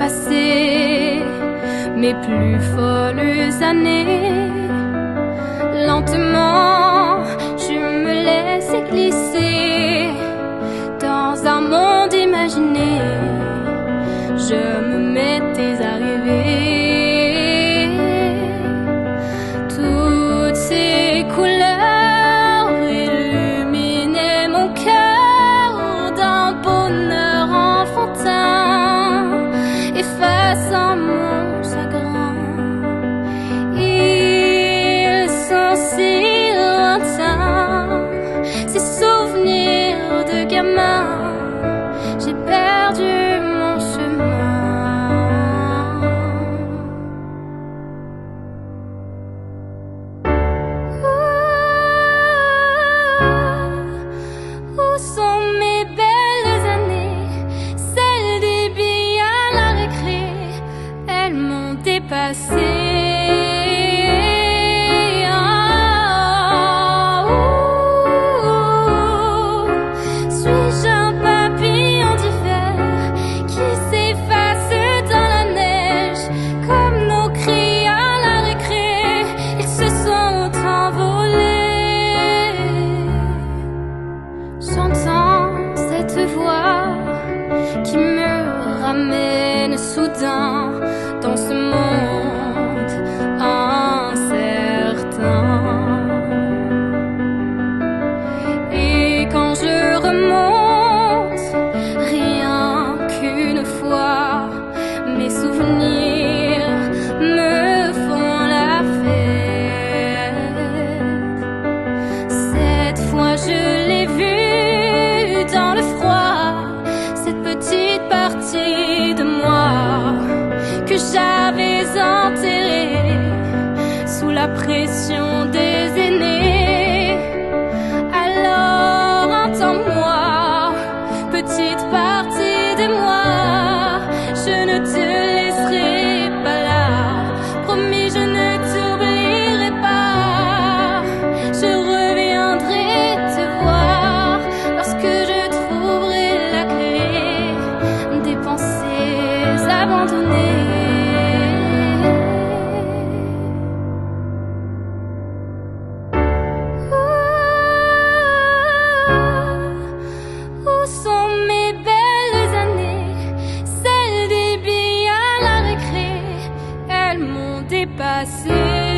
passer mes plus folles années. Lentement, je me laisse glisser dans un monde imaginé. Je me m'étais arrivée. Toutes ces couleurs illuminaient mon cœur d'un bonheur enfantin, effaçant mon chagrin. Ils sont si lointains, ces souvenirs de gamin. J'ai perdu mon chemin. Où sont mes belles années, celles des billes à la récré? Elles m'ont dépassée. Suis-je un papillon d'hiver qui s'efface dans la neige? Comme nos cris à la récré, ils se sont envolés. J'entends cette voix qui me ramène soudain dans ce monde incertain. Et quand je remonte, rien qu'une fois, mes souvenirs me font la fête. Cette fois je l'ai vue dans le froid, cette petite partie de moi que j'avais enterrée sous la pression des aînés. Alors entends-moi, petite partie de moi, je ne te laisserai pas là. Promis, je ne t'oublierai pas. Je reviendrai te voir lorsque je trouverai la clé des pensées abandonnées. Où sont mes belles années, celles des billes à la récré? Elles m'ont dépassée.